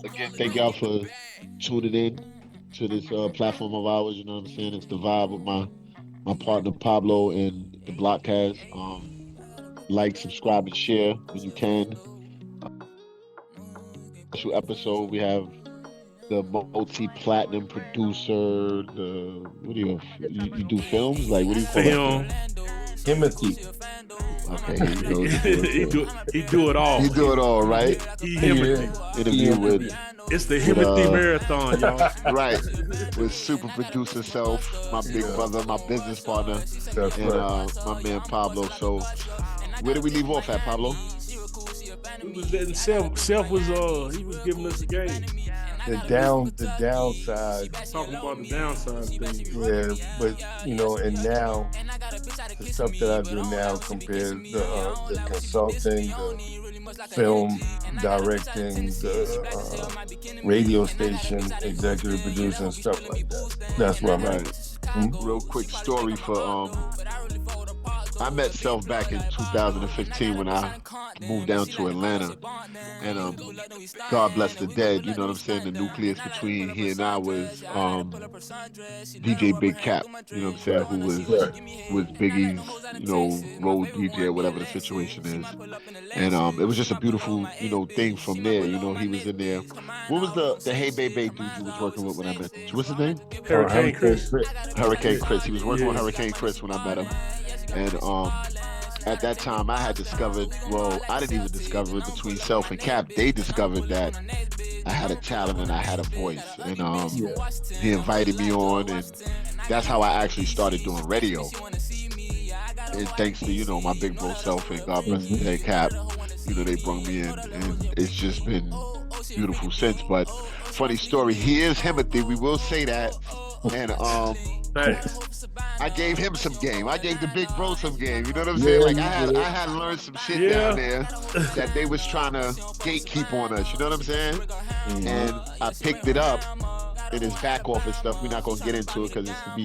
Again, thank y'all for tuning in to this platform of ours. You know what I'm saying? It's the vibe with my partner Pablo and the Blockcast. Like, subscribe, and share when you can. Special episode. We have the multi-platinum producer. The what do you do films? Like, what do you call that thing? Film. Timothy. Okay, here you go. You do it too. He do it all. You do it all, right? He Himothy. Interview with It's the Himothy marathon, y'all. right, with super producer self, my big brother, my business partner, That's and right. my man Pablo. So, where did we leave off at, Pablo? He was letting Self was he was giving us the game. The downside. Talking about the downside thing. Yeah, but and now the stuff that I do now compared to the consulting, the film directing, the radio station executive producer and stuff like that. That's where I'm at. Real quick story for I met Self back in 2015 when I moved down to Atlanta, and God bless the dead. You know what I'm saying? The nucleus between he and I was DJ Big Cap. You know what I'm saying? Who was Biggie's road DJ or whatever the situation is, and it was just a beautiful thing from there. He was in there. What was the Hey Baby dude you was working with when I met him? What's his name? Hurricane Chris. Hurricane Chris. He was working with Hurricane Chris when I met him. And at that time, I had discovered, well, I didn't even discover it between Self and Cap. They discovered that I had a talent and I had a voice. And he invited me on, and that's how I actually started doing radio. And thanks to, my big bro Self and God bless the day, Cap, they brought me in. And it's just been beautiful since. But funny story, he is Himothy, we will say that. And I gave him some game. I gave the big bro some game. You know what I'm saying? Like I had learned some shit down there that they was trying to gatekeep on us. You know what I'm saying? And I picked it up in his back office stuff. We're not gonna get into it because it's to be,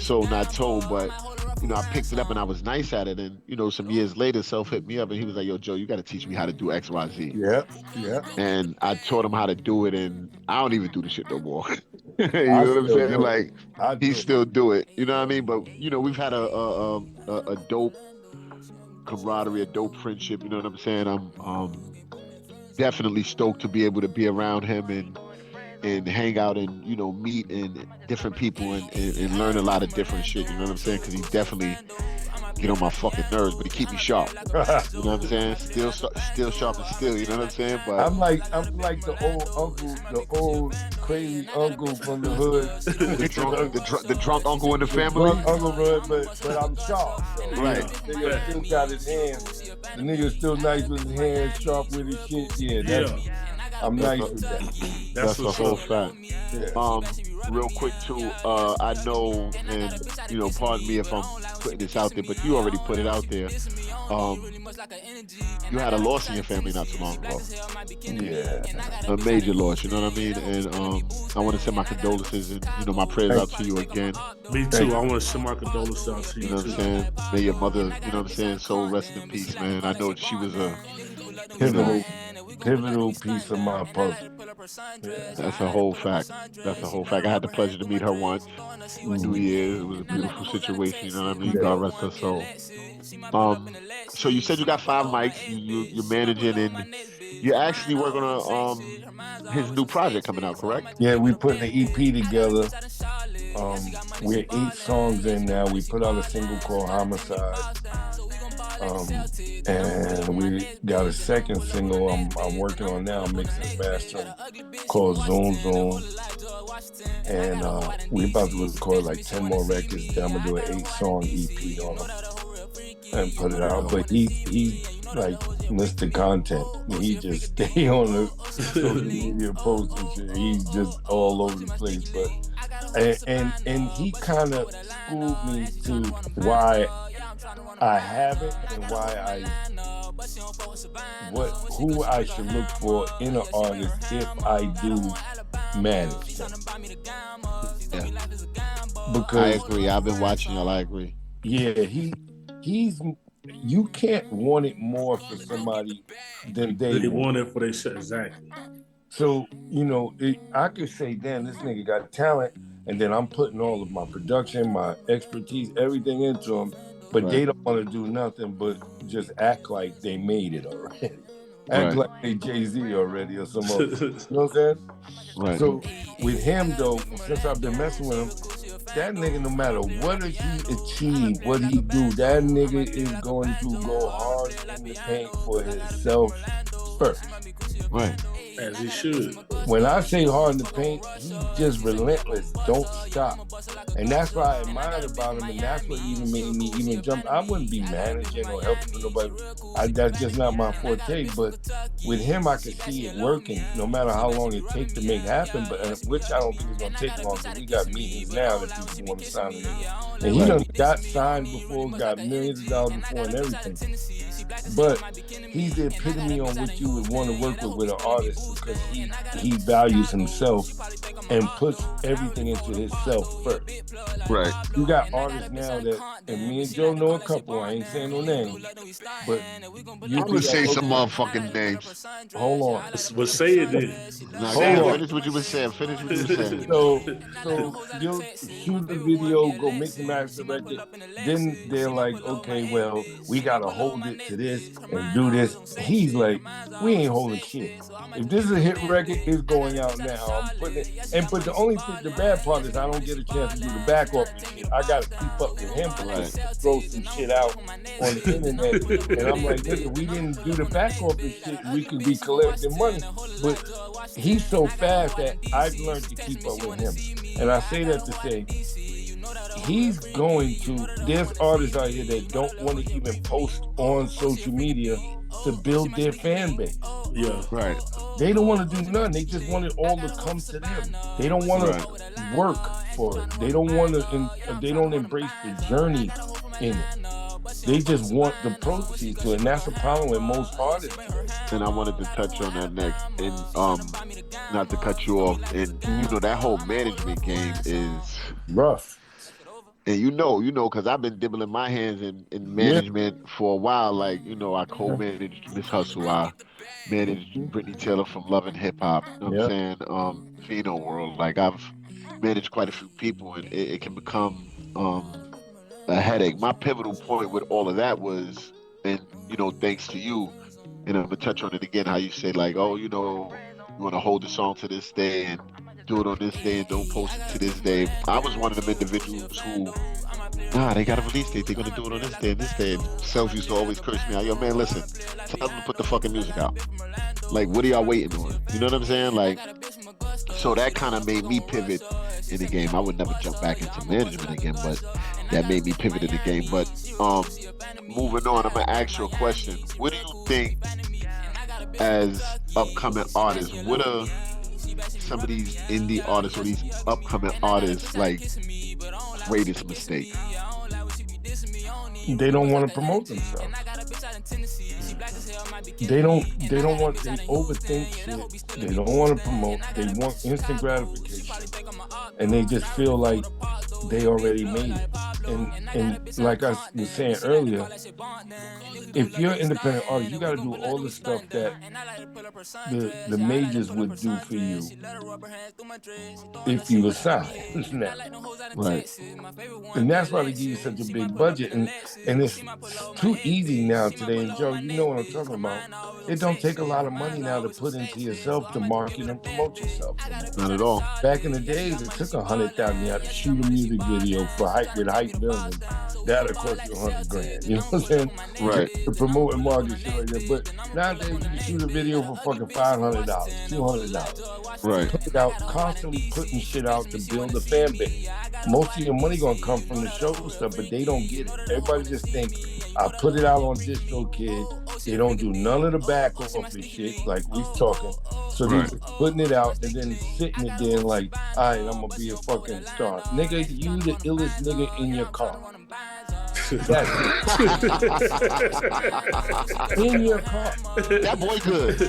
so not told. But I picked it up and I was nice at it. And some years later, Self hit me up and he was like, "Yo, Joe, you got to teach me how to do X, Y, Z." Yeah. And I taught him how to do it, and I don't even do the shit no more. You know what I'm saying? Like he still do it. You know what I mean? But we've had a dope camaraderie, a dope friendship. You know what I'm saying? I'm definitely stoked to be able to be around him and hang out and meet and different people and learn a lot of different shit. You know what I'm saying? Because he definitely get on my fucking nerves, but he keep me sharp. You know what I'm saying? Still sharp and still. You know what I'm saying? But I'm like the old uncle, the old crazy uncle from the hood, the drunk uncle in the family. Drunk uncle, but I'm sharp. So, right. Nigga still got his hands. The nigga still nice with his hands, sharp with his shit. Yeah. I'm nice with that. That's the whole fact. Yeah. Real quick too, I know, and pardon me if I'm putting this out there, but you already put it out there. You had a loss in your family not too long ago. Yeah. A major loss, you know what I mean? And I want to send my condolences and my prayers out to you again. Me too. I want to send my condolences out to you. You know what I'm saying? May your mother, you know what I'm saying, soul rest in peace, man. I know she was a pivotal piece of my puzzle. Yeah. That's a whole fact. I had the pleasure to meet her once. New Year's. It was a beautiful situation. You know what I mean? Yeah. God rest her soul. So you said you got 5 mics. You're managing, and you're actually working on his new project coming out, correct? Yeah, we put the EP together. We're 8 songs in now. We put out a single called Homicide. And we got a second single I'm working on now, mixing and mastering, called Zoom Zoom. And we about to record like 10 more records. Then I'm gonna do an 8-song EP on them and put it out. But he like Mr. Content. He just stay on the social media posts and shit. He's just all over the place. But and he kind of schooled me to why I have it and who I should look for in an artist if I do manage them. Yeah. Because I agree. I've been watching y'all. I agree. Yeah, he's you can't want it more for somebody than they want it for their shit. Exactly. So, I could say, damn, this nigga got talent, and then I'm putting all of my production, my expertise, everything into them, but they don't want to do nothing but just act like they made it already. Act like they Jay-Z already or some other. You know what I'm saying? Right. So with him, though, since I've been messing with him, that nigga, no matter what he achieve, what he do, that nigga is going to go hard in the paint for himself first. Right. As he should. When I say hard in the paint, he's just relentless. Don't stop. And that's what I admired about him, and that's what even made me even jump. I wouldn't be managing or helping nobody. That's just not my forte. But with him, I could see it working, no matter how long it takes to make it happen. But which I don't think it's gonna take long, because we got meetings now that people want to sign him. And he done got signed before, got millions of dollars before, and everything. But he's the epitome on what you would want to work with an artist, because he values himself and puts everything into himself first. Right. You got artists now that, and me and Joe know a couple, I ain't saying no names, but I'm gonna say some motherfucking names. Hold on. But say it then. Finish what you were saying. Finish what you were saying. So you'll shoot the video, go mix and match the record. Then they're like, okay, well, we gotta hold it to this and do this. He's like, we ain't holding shit. If this is a hit record, it's going out now. I'm putting it. But the only thing, the bad part is I don't get a chance to do the back off the shit. I gotta keep up with him, because throw some shit out on the internet. And I'm like, nigga, we didn't do the back off the shit. We could be collecting money. But he's so fast that I've learned to keep up with him. And I say that to say, he's going to, there's artists out here that don't want to even post on social media to build their fan base. Yeah, right. They don't want to do nothing. They just want it all to come to them. They don't want to work for it. They don't want to, they don't embrace the journey in it. They just want the proceeds to it, and that's the problem with most artists. And I wanted to touch on that next, and not to cut you off, and that whole management game is rough. And because I've been dibbling my hands in management for a while. Like, I co-managed Miss Hustle. I managed Brittany Taylor from Love and Hip Hop. You know what I'm saying? Pheno World. Like, I've managed quite a few people, and it can become a headache. My pivotal point with all of that was, and thanks to you, and I'm gonna touch on it again, how you say like, oh, you want to hold the song to this day and do it on this day and don't post it to this day. I was one of them individuals who, they got a release date. They're gonna do it on this day and this day. And Self used to always curse me out. Yo, man, listen, tell them to put the fucking music out. Like, what are y'all waiting on? You know what I'm saying? Like, so that kind of made me pivot in the game. I would never jump back into management again, but that made me pivot in the game. But moving on, I'm gonna ask you a question. What do you think, as upcoming artists, what are some of these indie artists or these upcoming artists like greatest mistake? They don't want to promote themselves. They overthink shit. They don't want to promote. They want instant gratification, and they just feel like they already made it. And like I was saying earlier, if you're an independent artist, you got to do all the stuff that the majors would do for you if you were signed now. Right. And that's why they give you such a big budget. And it's too easy now today. And Joe, you know what I'm talking about. It don't take a lot of money now to put into yourself to market and promote yourself. Not at all. Back in the days, it took $100,000. You had to shoot a music video for with hype billing. That'll cost you $100,000. You know what I'm saying? Right. To promote and market shit like that. But nowadays, you can shoot a video for fucking $500, $200. Right. Put it out, constantly putting shit out to build a fan base. Most of your money gonna come from the show stuff, but they don't get it. Everybody just think, I put it out on DistroKid. They don't do none of the back office shit, like we talking. So they're just putting it out and then sitting it there like, all right, I'm gonna be a fucking star. Nigga, you the illest nigga in your car. That's it. In your car. That boy good.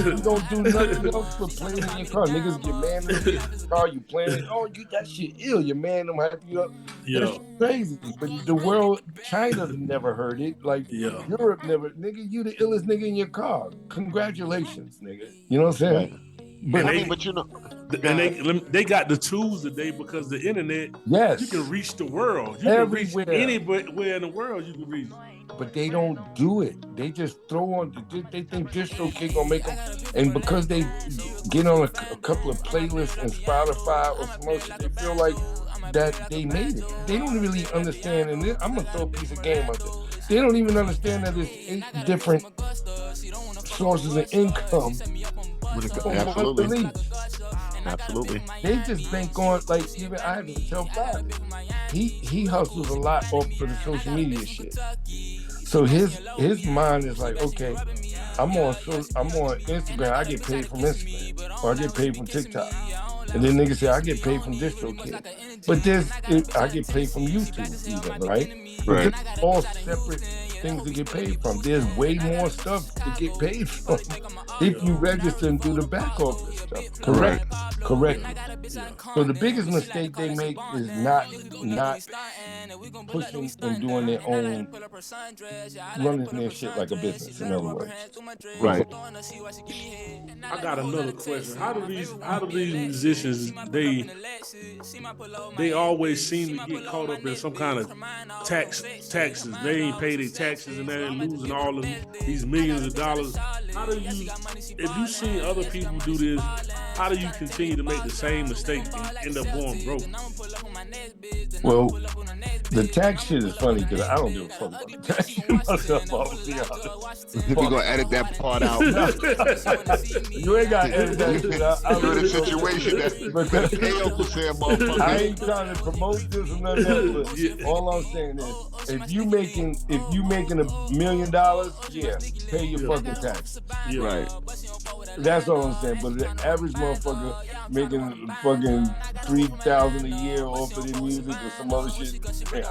You don't do nothing else but play in your car. Niggas get mad in your car. You playing it. Oh, that shit ill. Your man them hype you up. That's crazy. But the world, China never heard it. Like Europe never. Nigga, you the illest nigga in your car. Congratulations, nigga. You know what I'm saying? Right. But but you know, and they got the tools today because the internet. Yes, you can reach the world. You everywhere, can reach anywhere in the world. You can reach. But they don't do it. They just throw on. They think DistroKid gonna make them, and because they get on a couple of playlists and Spotify or some other shit, they feel like that they made it. They don't really understand. And I'm gonna throw a piece of game out there. They don't even understand that there's 8 different sources of income. Absolutely. Absolutely. They just bank on, like, even I had to tell Father, he hustles a lot off of the social media shit. So his mind is like, okay, I'm on Instagram, I get paid from Instagram, or I get paid from TikTok. And then niggas say I get paid from DistroKid. But I get paid from YouTube even, right? Right. But all separate things to get paid from. There's way more stuff to get paid from if you register and do the back office stuff. Correct. So the biggest mistake they make is not pushing and doing their own, running their shit like a business, in other words. Right. I got another question. How do these musicians, they always seem to get caught up in some kind of taxes. They ain't pay their taxes and they're losing all of these millions of dollars. How do you, if you seen other people do this, how do you continue to make the same mistake and end up going broke? Well, the tax shit is funny because I don't give a fuck about the tax shit myself, I'll be honest. If we're gonna edit that part out. You ain't gotta edit that shit out. You're in a situation that pay Uncle Sam, motherfucker. I ain't trying to promote this or nothing else, but all I'm saying is if you making $1 million, yeah, pay your fucking tax. Yeah. Right. That's all I'm saying. But the average motherfucker making fucking $3,000 a year off of their music or some other shit.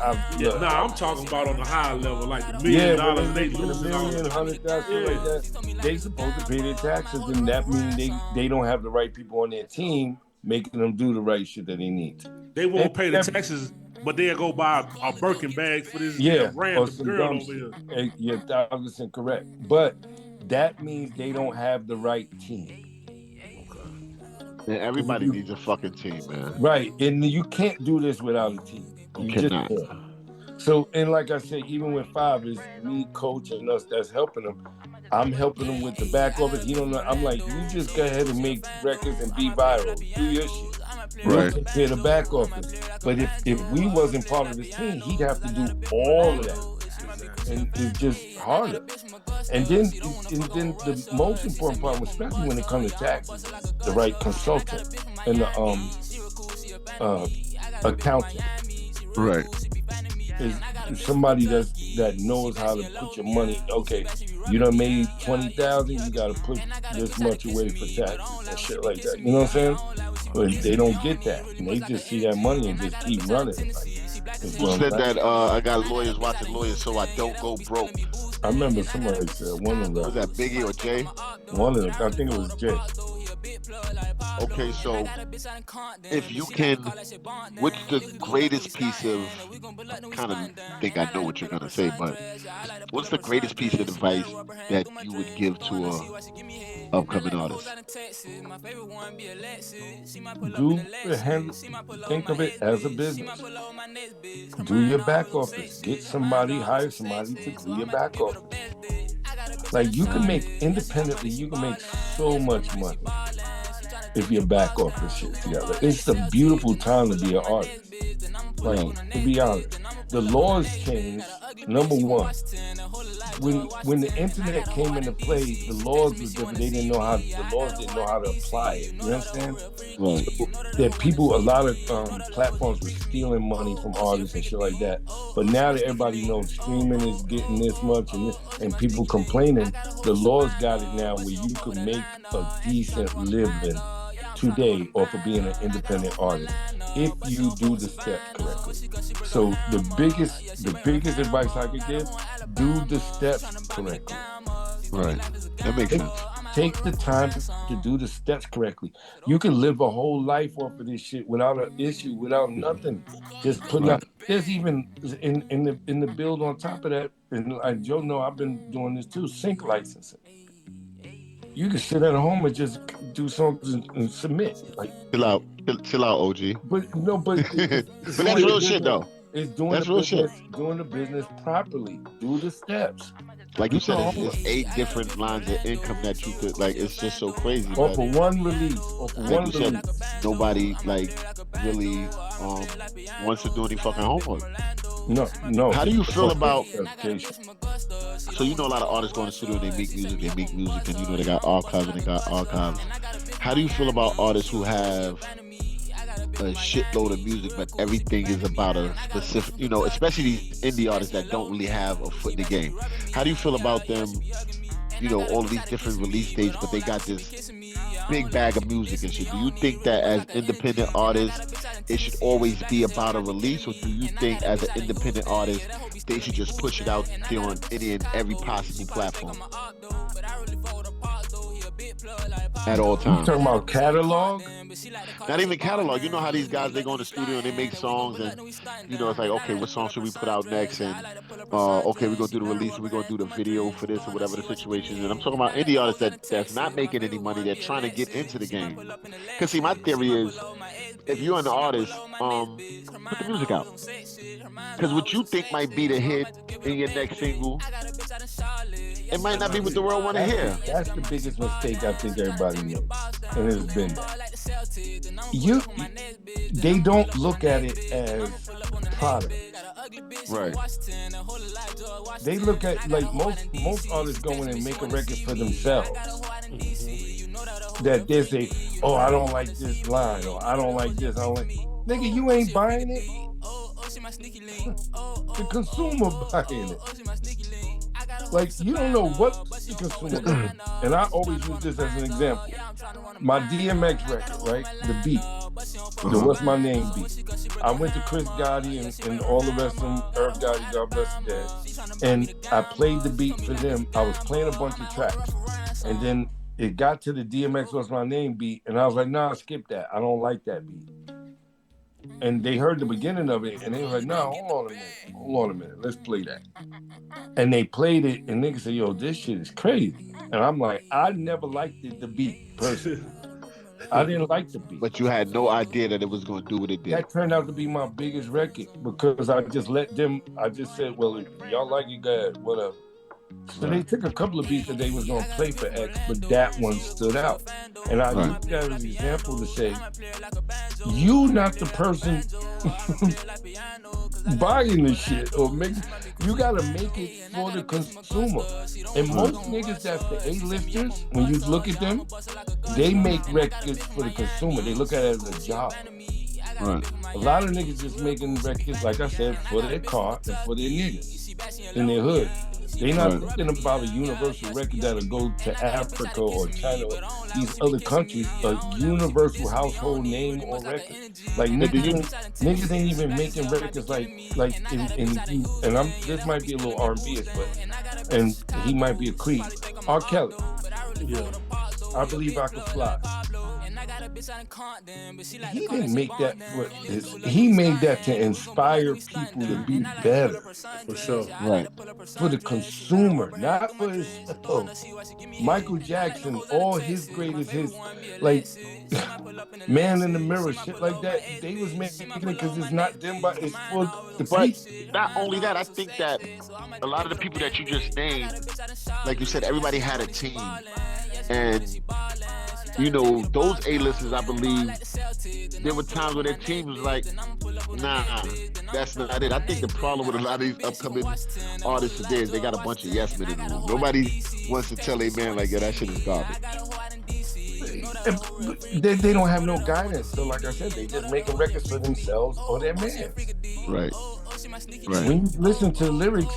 I'm talking about on the high level, like the $1 million they losing $1 million, $100,000, like that. They supposed to pay their taxes, and that means they don't have the right people on their team making them do the right shit that they need. They won't pay the taxes, but they'll go buy a Birkin bag for this random girl over here. You're 1,000% correct. But that means they don't have the right team. And everybody needs a fucking team, man. Right. And you can't do this without a team. You cannot. Just can't. So, and like I said, even with Five, is me coaching us that's helping them. I'm helping them with the back office. You don't know. I'm like, you just go ahead and make records and be viral. Do your shit. Right. Take care of the back office. But if we wasn't part of the team, he'd have to do all of that. And it's just harder. And then the most important part, especially when it comes to taxes, the right consultant and the accountant. Right. Is somebody that knows how to put your money. Okay, you done made $20,000, you gotta put this much away for taxes and shit like that. You know what I'm saying? But they don't get that, and they just see that money and just keep running. Who said that? I got lawyers watching lawyers, so I don't go broke. I remember somebody said one of them. Was that Biggie or Jay? One of them. I think it was Jay. Okay, so if you can, what's the greatest piece of, I kind of think I know what you're going to say, but what's the greatest piece of advice that you would give to a upcoming artist? Think of it as a business. Do your back office. Hire somebody to do your back office. Like you can make so much money if you're back off this shit together. It's a beautiful time to be an artist. Like, to be honest, the laws changed. Number one, when the internet came into play, the laws was different. The laws didn't know how to apply it. You understand? Right. That a lot of platforms were stealing money from artists and shit like that. But now that everybody knows streaming is getting this much and people complaining, the laws got it now where you could make a decent living today off of being an independent artist if you do the steps correctly. So the biggest advice I could give, do the steps correctly. Right. That makes sense. Take the time to do the steps correctly. You can live a whole life off of this shit without an issue, without nothing. Just putting out. There's even in the build on top of that, and like Joe know, I've been doing this too. Sync licensing. You can sit at home and just do something and submit. Like chill out, OG. But no, but but that's real shit though. It's doing that's the real business, shit. Doing the business properly. Do the steps. Like you said, it's 8 different lines of income that you could, like, it's just so crazy. Off of one release. Like you said, nobody, like, really wants to do any fucking homework. No. How do you feel about, so you know a lot of artists go in the studio and they make music, and you know they got archives and they got archives. How do you feel about artists who have a shitload of music, but everything is about a specific, you know, especially these indie artists that don't really have a foot in the game? How do you feel about them, you know, all of these different release dates, but they got this big bag of music and shit? Do you think that as independent artists, it should always be about a release, or do you think as an independent artist, they should just push it out there on any and every possible platform at all times? You talking about catalog? Not even catalog. You know how these guys, they go in the studio and they make songs, and you know, it's like, okay, what song should we put out next? And okay, we're gonna do the release, we're gonna do the video for this, or whatever the situation is. And I'm talking about indie artists that's not making any money, they're trying to get into the game. Because see, my theory is, if you're an artist, put the music out. Because what you think might be the hit in your next single, it might not be what the world want to hear. That's the biggest mistake I think everybody makes, and it's been that. They don't look at it as product. Right. They look at, like, most artists go in and make a record for themselves. That they say, oh, I don't like this line, or I don't like this, I don't like. Nigga, you ain't buying it. The consumer buying it. Like, you don't know what the consumer buying. And I always use this as an example. My DMX record, right? The beat. The What's My Name beat. I went to Chris Gotti and all the rest of them, Irv Gotti, God bless his dad. And I played the beat for them. I was playing a bunch of tracks. And then it got to the DMX What's My Name beat, and I was like, nah, skip that. I don't like that beat. And they heard the beginning of it, and they were like, no, hold on a minute, let's play that. And they played it, and niggas said, yo, this shit is crazy. And I'm like, I never liked the beat, personally. I didn't like the beat. But you had no idea that it was going to do what it did. That turned out to be my biggest record, because I just said, well, if y'all like it, good, whatever. So they took a couple of beats that they was going to play for X, but that one stood out. And I used that as an example to say, you not the person buying the shit, or you got to make it for the consumer. And most niggas that's the A-listers, when you look at them, they make records for the consumer. They look at it as a job. Right. A lot of niggas just making records, like I said, for their car and for their niggas in their hood. They're not thinking about a universal record that'll go to Africa or China or these other countries, a universal household name or record. Like niggas ain't even making records like this might be a little R&B-ish, but and he might be a creep. R. Kelly. Yeah. I Believe I Can Fly. He didn't make that he made that to inspire people to be better. For sure. Right. For the consumer, not for himself. Michael Jackson, all his greatest hits, like Man in the Mirror, shit like that, they was making it because it's not them, but it's for the people. Not only that, I think that a lot of the people that you just named, like you said, everybody had a team. And you know, those A-listers, I believe, there were times where their team was like, nah, that's not it. I think the problem with a lot of these upcoming artists today is they got a bunch of yes men in the room. Nobody wants to tell a man like, yeah, that shit is garbage. They don't have no guidance. So like I said, they just making records for themselves or their man. Right. Right. When you listen to the lyrics,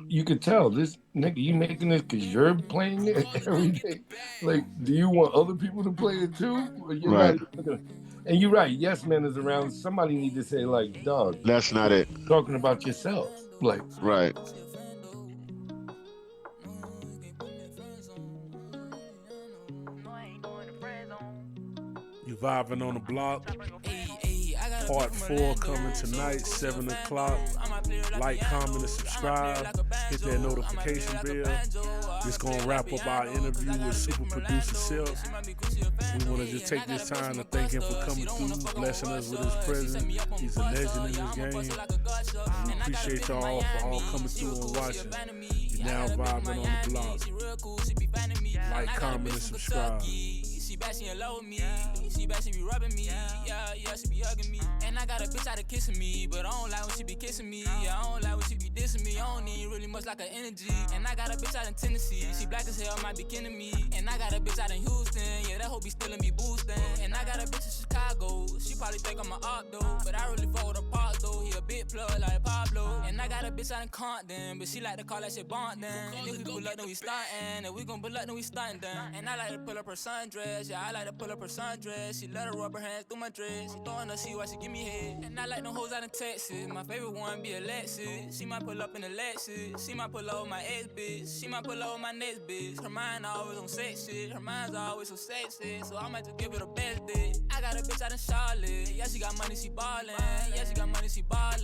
you could tell this nigga, you making this because you're playing it every day. Like, do you want other people to play it too? Or you're Right. not even gonna, and you're right, Yes Man is around. Somebody need to say, like, dog, That's not it. talking about yourself. Like, Right. You vibing on the block. Part 4 coming tonight, 7 o'clock. Like, comment, and subscribe. Hit that notification bell. This gonna wrap up our interview with super producer Self. We want to just take this time to thank him for coming through, blessing us with his presence. He's a legend in this game. We appreciate y'all for all coming through and watching. You're now vibing on the block. Like, comment, and subscribe. She bad, she in love with me. She bad, she be rubbing me. Yeah, she be hugging me. And I got a bitch out of kissing me, but I don't like when she be kissing me. Yeah, I don't like when she be dissing me. I don't need really much like her energy. And I got a bitch out in Tennessee. She black as hell, might be kidding me. And I got a bitch out in Houston. Yeah, that hoe be stealing me boosting. And I got a bitch in Chicago. She probably think I'm an op though, but I really fuck with her pop though. He a big plug like Pablo. And I got a bitch out in Compton, but she like to call that shit bonding. And if we pull up, then we stuntin'. And we gon' pull up, then we stuntin'. And I like to pull up her sundress. Yeah, I like to pull up her sundress. She let her rub her hands through my dress. She throwing her see why she give me head. And I like them hoes out in Texas. My favorite one be Alexis. She might pull up in a Lexus. She might pull up with my ex bitch. She might pull up with my next bitch. Her mind always on sex shit. Her mind's always so sexy. So I might just give it a best dick. I got a bitch out in Charlotte. Yeah, she got money, she ballin'. Yeah, she got money, she ballin'.